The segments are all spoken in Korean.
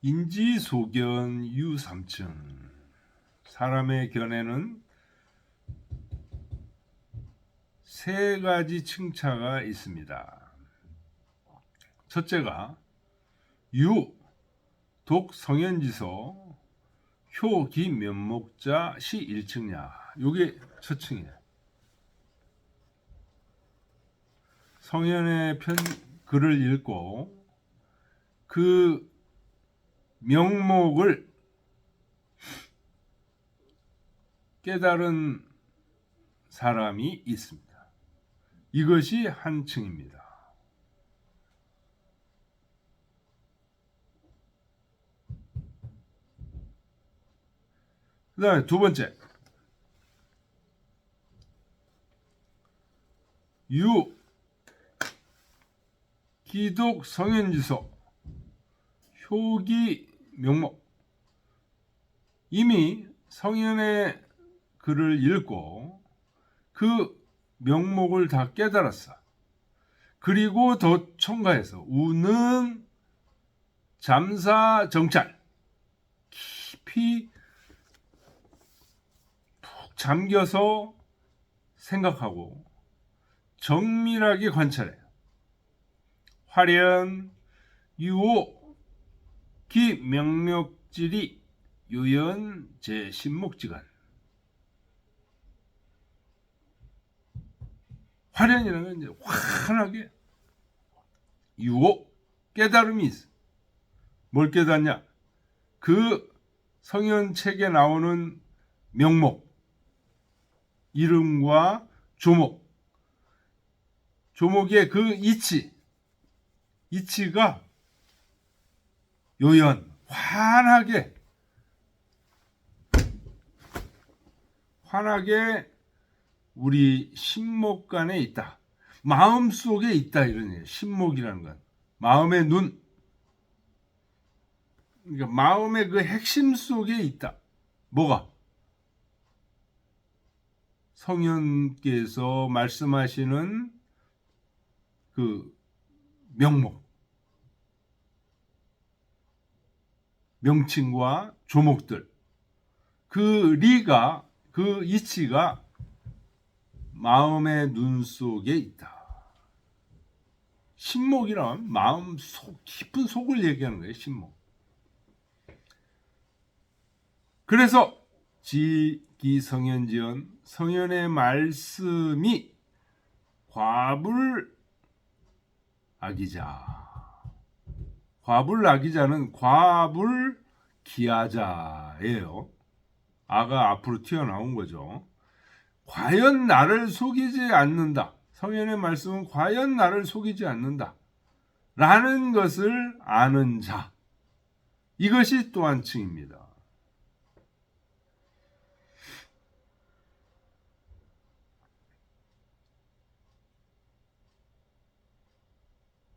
인지소견 유삼층. 사람의 견해는 세 가지 층차가 있습니다. 첫째가 유, 독, 성현지서, 효, 기, 면목자, 시, 일층야. 요게 첫 층이에요. 성현의 글을 읽고 그 명목을 깨달은 사람이 있습니다. 이것이 한 층입니다. 그 다음에 두 번째, 유, 기독, 성현지서, 효기, 명목. 이미 성현의 글을 읽고 그 명목을 다 깨달았어. 그리고 더 첨가해서 우는 잠사 정찰, 깊이 푹 잠겨서 생각하고 정밀하게 관찰해요. 화련, 유호, 기, 명목질이 유연, 제, 신목지간. 화련이라는 건 이제 환하게 유호, 깨달음이 있어. 뭘 깨닫냐? 그 성현 책에 나오는 명목, 이름과 조목, 조목의 그 이치가 요연, 환하게 우리 신목간에 있다. 마음 속에 있다, 이런 얘기예요. 신목이라는 건 마음의 눈, 그러니까 마음의 그 핵심 속에 있다. 뭐가? 성현께서 말씀하시는 그 명목, 명칭과 조목들, 그 이치가 마음의 눈 속에 있다. 신목이란 마음 속, 깊은 속을 얘기하는 거예요. 신목. 그래서 지기성현지연, 성현의 말씀이 과불악이자. 과불악이자는 과불기하자예요. 아가 앞으로 튀어나온 거죠. 과연 나를 속이지 않는다. 성현의 말씀은 과연 나를 속이지 않는다. 라는 것을 아는 자. 이것이 또 한 층입니다.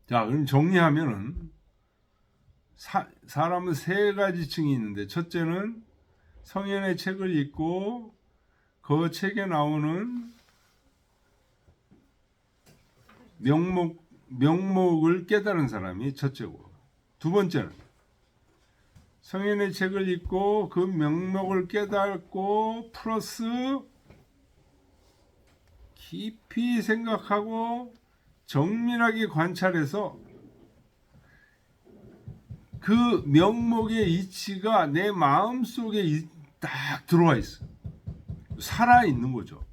자, 그럼 정리하면은 사람은 세 가지 층이 있는데, 첫째는 성현의 책을 읽고 그 책에 나오는 명목을 깨달은 사람이 첫째고, 두 번째는 성현의 책을 읽고 그 명목을 깨닫고 플러스 깊이 생각하고 정밀하게 관찰해서 그 명목의 이치가 내 마음 속에 딱 들어와 있어. 살아 있는 거죠.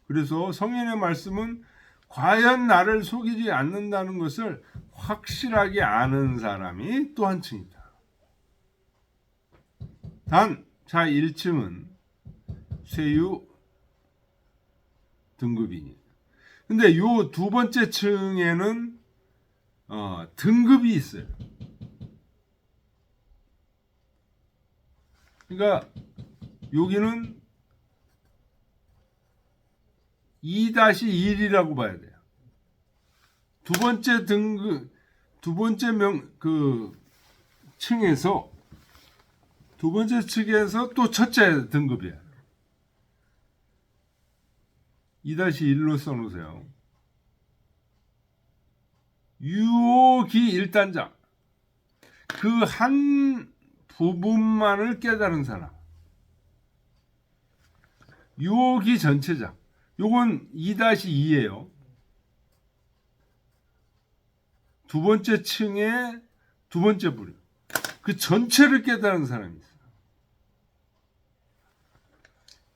그래서 성현의 말씀은 과연 나를 속이지 않는다는 것을 확실하게 아는 사람이 또 한 층이다. 자 1층은 쇠유 등급이니. 근데 요 두 번째 층에는 등급이 있어요. 그러니까 여기는 2-1이라고 봐야 돼요. 두 번째 등급, 두 번째 층에서 또 첫째 등급이야. 2-1로 써놓으세요. 유호기 1단장. 그 한 부분만을 깨달은 사람. 유혹이 전체적. 요건 2-2예요. 두 번째 층의 두 번째 부류. 그 전체를 깨달은 사람이 있어요.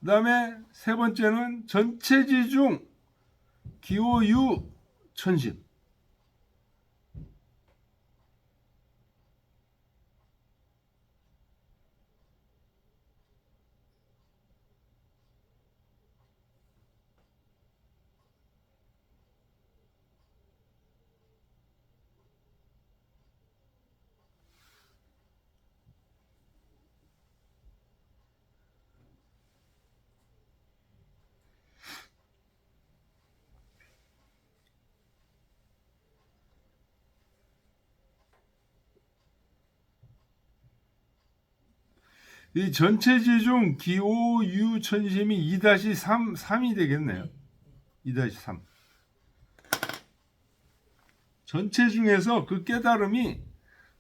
그 다음에 세 번째는 전체지중 기호유 천심. 이 전체지중 기호유 천심이 2-3이 되겠네요. 2-3. 전체 중에서 그 깨달음이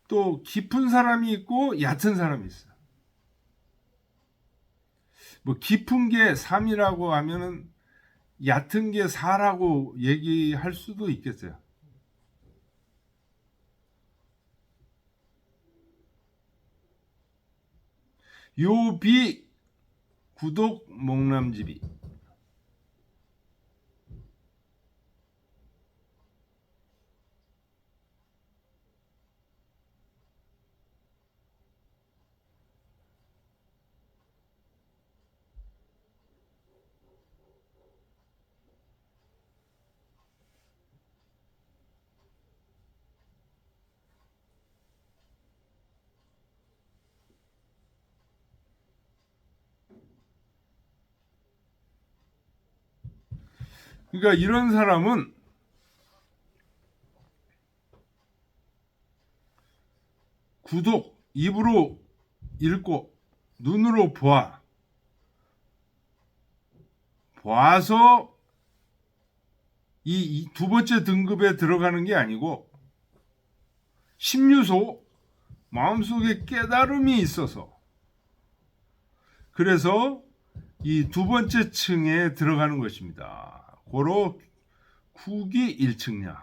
또 깊은 사람이 있고 얕은 사람이 있어요. 뭐 깊은 게 3이라고 하면은 얕은 게 4라고 얘기할 수도 있겠어요. 요비 구독 목남지비. 그러니까 이런 사람은 구독, 입으로 읽고 눈으로 봐서 이 두 번째 등급에 들어가는 게 아니고 심유소 마음속에 깨달음이 있어서 그래서 이 두 번째 층에 들어가는 것입니다. 고로 국이 1층냐.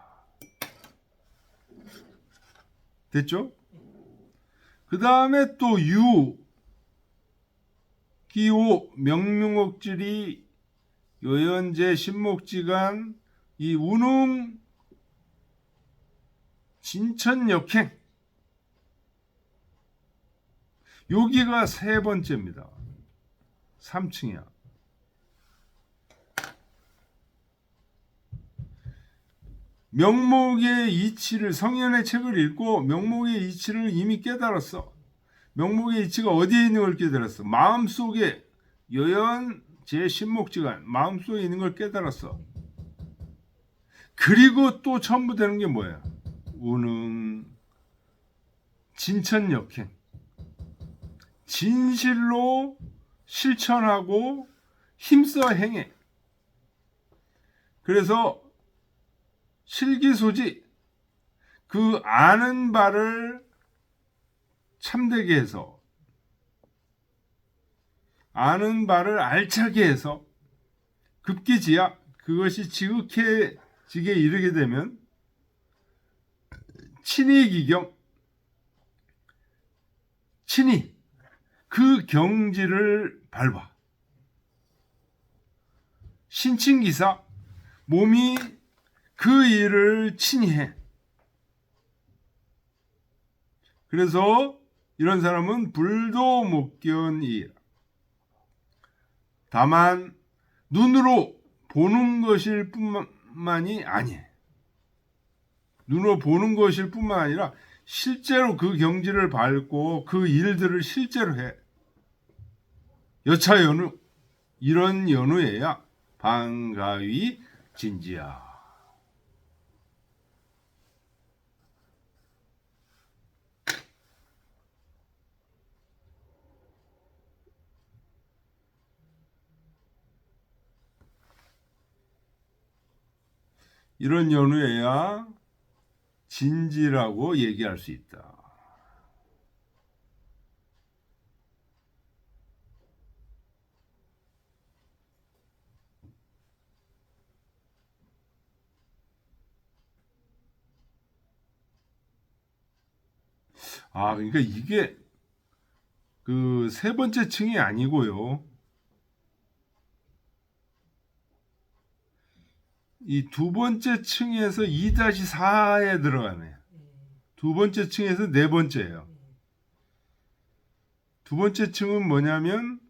됐죠? 그 다음에 또 유, 기호, 명명옥질이 요연제, 신목지간, 이 운흥, 진천역행. 여기가 세 번째입니다. 3층이야. 명목의 이치를 성현의 책을 읽고 명목의 이치를 이미 깨달았어. 명목의 이치가 어디에 있는 걸 깨달았어? 마음속에 요연 제10목지간 마음속에 있는 걸 깨달았어. 그리고 또 첨부되는 게 뭐야? 운흥 진천역행. 진실로 실천하고 힘써 행해. 그래서 실기소지 그 아는 바를 참되게 해서 아는 바를 알차게 해서 급기지야 그것이 지극해지게 이르게 되면 친이기경 친이 그 경지를 밟아 신친기사 몸이 그 일을 친히 해. 그래서 이런 사람은 불도 목견이라. 다만 눈으로 보는 것일 뿐만이 아니에요. 눈으로 보는 것일 뿐만 아니라 실제로 그 경지를 밟고 그 일들을 실제로 해. 여차 연우 이런 연우에야 반가위 진지야. 이런 연우에야 진지라고 얘기할 수 있다. 그러니까 이게 그 세 번째 층이 아니고요. 이 두 번째 층에서 2-4에 들어가네. 두 번째 층에서 네 번째예요. 두 번째 층은 뭐냐면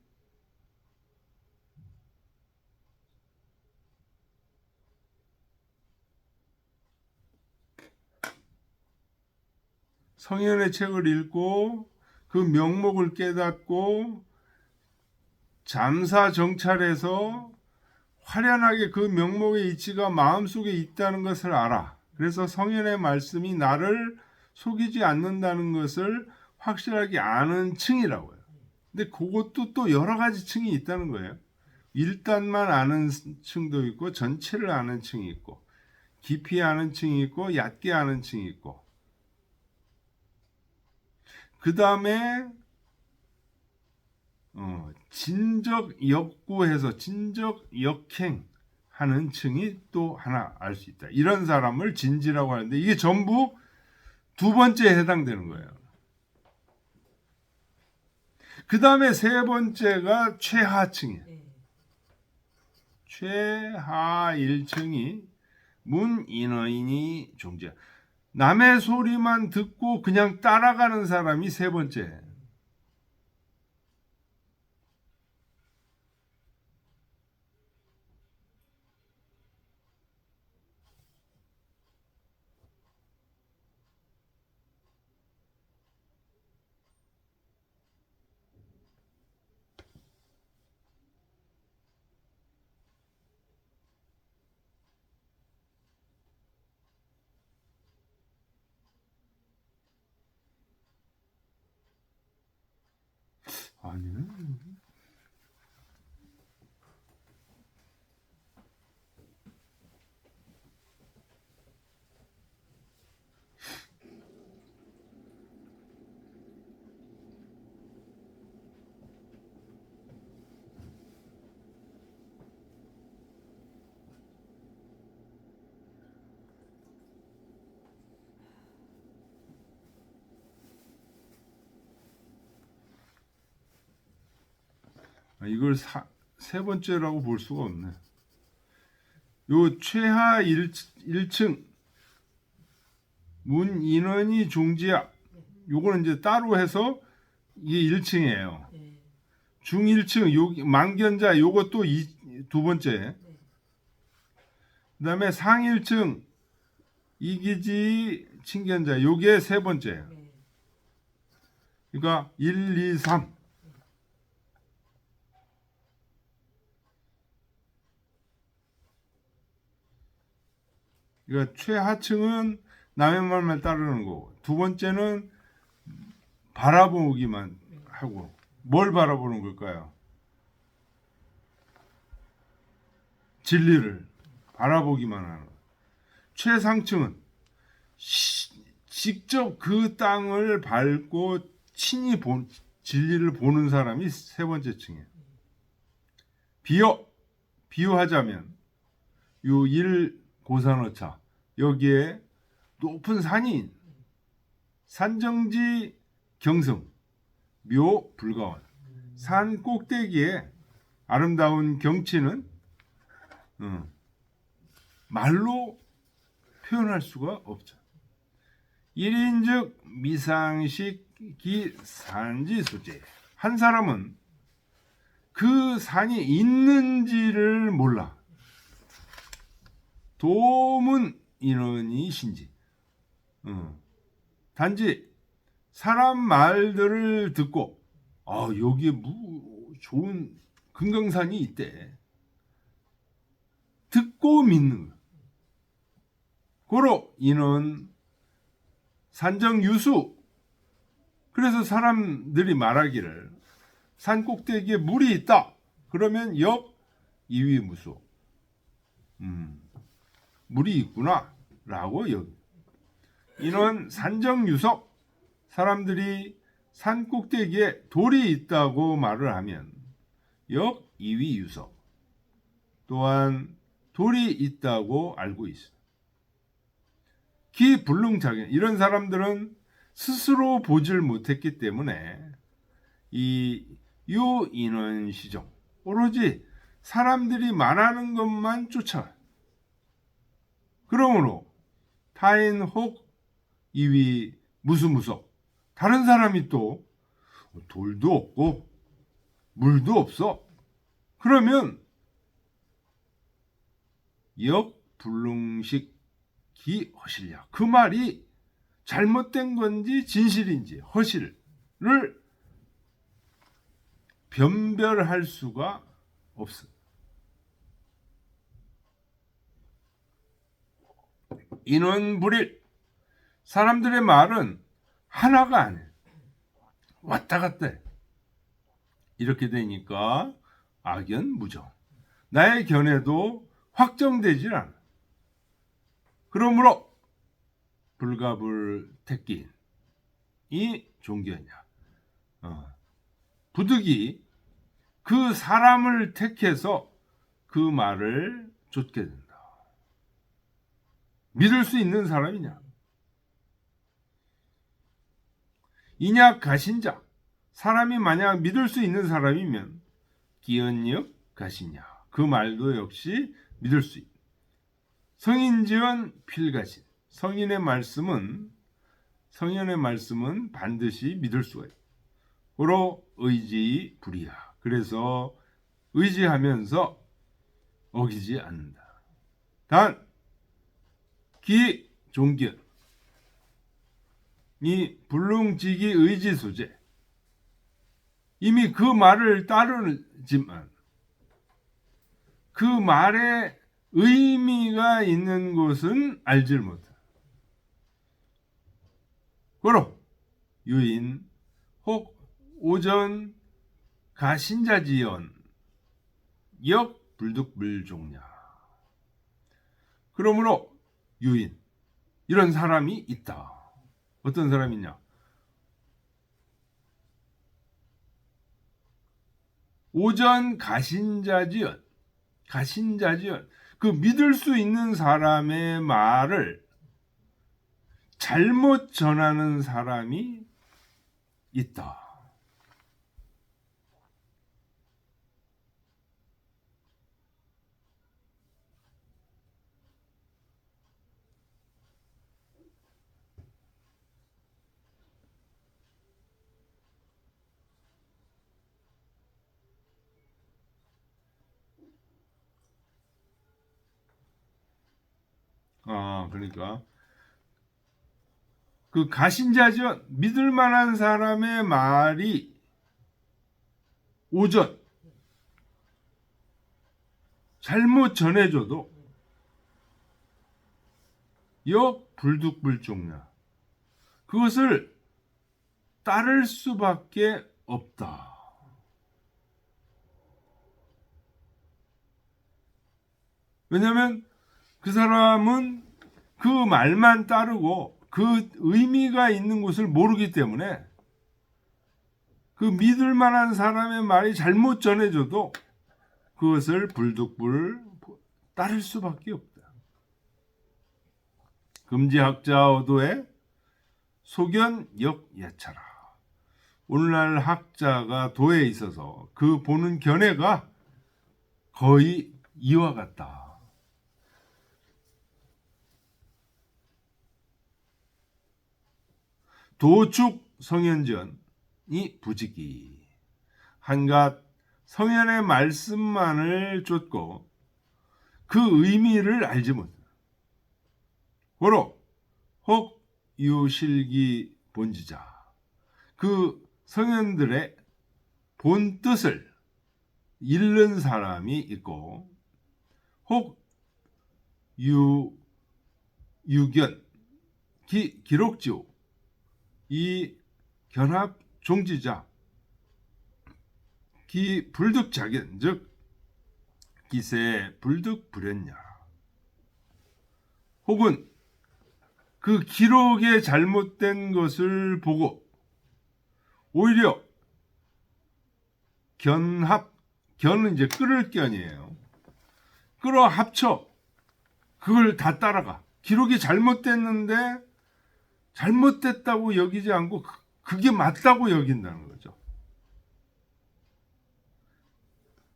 성현의 책을 읽고 그 명목을 깨닫고 잠사 정찰해서 화려하게 그 명목의 이치가 마음속에 있다는 것을 알아. 그래서 성현의 말씀이 나를 속이지 않는다는 것을 확실하게 아는 층이라고요. 근데 그것도 또 여러 가지 층이 있다는 거예요. 일단만 아는 층도 있고 전체를 아는 층이 있고 깊이 아는 층이 있고 얕게 아는 층이 있고 그 다음에 진적 역구해서 진적 역행하는 층이 또 하나 알 수 있다. 이런 사람을 진지라고 하는데 이게 전부 두 번째에 해당되는 거예요. 그 다음에 세 번째가 최하층이에요. 최하 1층이 문인어인이 종지야. 남의 소리만 듣고 그냥 따라가는 사람이 세 번째. 아니네. 이걸 세 번째라고 볼 수가 없네. 요 최하 1층 문 인원이 중지야. 요거는 이제 따로 해서 이게 1층이에요. 중 1층 요 망견자 요것도 두 번째. 그다음에 상 1층 이기지 친견자 요게 세 번째. 그러니까 1, 2, 3. 그러니까 최하층은 남의 말만 따르는 거고 두 번째는 바라보기만 하고 뭘 바라보는 걸까요? 진리를 바라보기만 하는 거예요. 최상층은 직접 그 땅을 밟고 친히 진리를 보는 사람이 세 번째 층이에요. 비유하자면 요 1 고산어차 여기에 높은 산이 산정지 경성 묘 불가원 산 꼭대기에 아름다운 경치는 말로 표현할 수가 없죠. 1인즉 미상식기 산지수제 한 사람은 그 산이 있는지를 몰라. 도문 인원이신지 단지 사람 말들을 듣고 여기에 좋은 금강산이 있대 듣고 믿는 거야. 고로 인원 산정유수 그래서 사람들이 말하기를 산 꼭대기에 물이 있다 그러면 역 이위무수 물이 있구나 라고 여기 인원 산정유석 사람들이 산 꼭대기에 돌이 있다고 말을 하면 역 이위유석 또한 돌이 있다고 알고 있어. 기불능자견 이런 사람들은 스스로 보질 못했기 때문에 이 유인원 시종 오로지 사람들이 말하는 것만 쫓아. 그러므로 타인 혹 이위 무수무석 다른 사람이 또 돌도 없고 물도 없어. 그러면 역불능식 기허실야. 그 말이 잘못된 건지 진실인지 허실을 변별할 수가 없어. 인원불일. 사람들의 말은 하나가 아니야. 왔다 갔다 해. 이렇게 되니까 악연무정. 나의 견해도 확정되질 않아. 그러므로 불가불택기인 이 종견이야. 부득이 그 사람을 택해서 그 말을 좇게 된다. 믿을 수 있는 사람이냐? 인약 가신자. 사람이 만약 믿을 수 있는 사람이면 기언역 가시냐. 그 말도 역시 믿을 수 있다. 성인지원 필가신. 성인의 말씀은 반드시 믿을 수가 있다. 고로 의지 불이야. 그래서 의지하면서 어기지 않는다. 단 기종견 이 불능지기 의지 소재 이미 그 말을 따르지만 그 말에 의미가 있는 것은 알질 못해. 고로 유인 혹 오전 가신자지연 역 불득불종냐. 그러므로 유인 이런 사람이 있다. 어떤 사람이냐? 오전 가신자지연 그 믿을 수 있는 사람의 말을 잘못 전하는 사람이 있다. 그러니까 그 가신자지연 믿을 만한 사람의 말이 오전 잘못 전해줘도 역 불득불종냐. 그것을 따를 수밖에 없다. 왜냐하면 그 사람은 그 말만 따르고 그 의미가 있는 것을 모르기 때문에 그 믿을 만한 사람의 말이 잘못 전해져도 그것을 불득불 따를 수밖에 없다. 금지학자 어도의 소견 역예차라. 오늘날 학자가 도에 있어서 그 보는 견해가 거의 이와 같다. 도축 성현전이 부지기. 한갓 성현의 말씀만을 쫓고 그 의미를 알지 못한다. 고로 혹 유실기 본지자. 그 성현들의 본 뜻을 잃는 사람이 있고 혹 유견 기록지오 이 견합 종지자 기 불득자견 즉 기세 불득 불였냐. 혹은 그 기록에 잘못된 것을 보고 오히려 견은 이제 끌을 견이에요. 끌어 합쳐 그걸 다 따라가. 기록이 잘못됐는데 잘못됐다고 여기지 않고 그게 맞다고 여긴다는 거죠.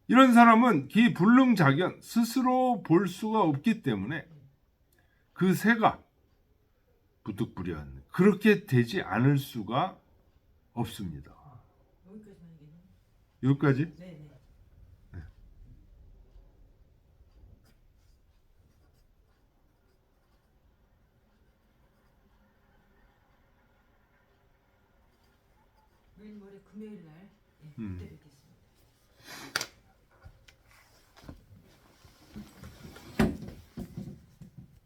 이런 사람은 기불능자견 스스로 볼 수가 없기 때문에 그 새가 부득불이한 그렇게 되지 않을 수가 없습니다. 여기까지만 얘기해요. 여기까지? 네. 내일 모레 금요일 날 그때 뵙겠습니다.